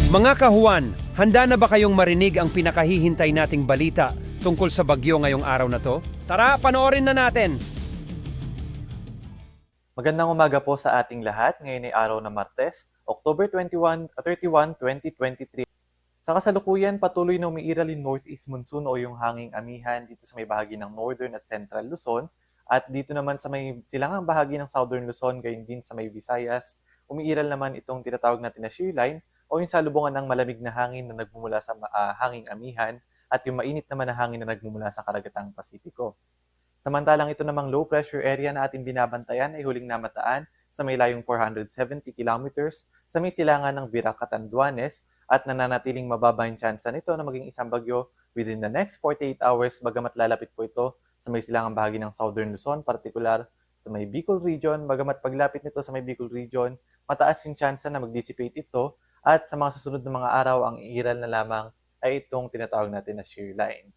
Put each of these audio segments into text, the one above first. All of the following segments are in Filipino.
Mga kahuan, handa na ba kayong marinig ang pinakahihintay nating balita tungkol sa bagyo ngayong araw na to? Tara, panoorin na natin! Magandang umaga po sa ating lahat. Ngayon ay araw ng Martes, October 31, 2023. Sa kasalukuyan, patuloy na umiiral yung northeast monsoon o yung hanging amihan dito sa may bahagi ng northern at central Luzon. At dito naman sa may silangang bahagi ng southern Luzon, gayon din sa may Visayas, umiiral naman itong tinatawag natin na shear line o yung salubungan ng malamig na hangin na nagmumula sa hanging amihan at yung mainit naman na hangin na nagmumula sa karagatang Pasipiko. Samantalang ito namang low pressure area na ating binabantayan ay huling namataan sa may layong 470 kilometers sa may silangan ng Virac Catanduanes at nananatiling mababa yung tsansa nito na maging isang bagyo within the next 48 hours bagamat lalapit po ito sa may silangang bahagi ng southern Luzon, particular sa may Bicol region. Bagamat paglapit nito sa may Bicol region, mataas yung tsansa na mag-dissipate ito at sa mga susunod na mga araw ang iiral na lamang ay itong tinatawag natin na shear line.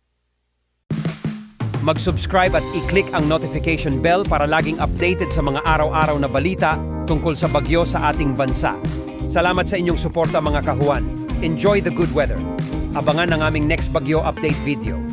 Mag-subscribe at i-click ang notification bell para laging updated sa mga araw-araw na balita tungkol sa bagyo sa ating bansa. Salamat sa inyong suporta mga kahuan. Enjoy the good weather. Abangan ang aming next bagyo update video.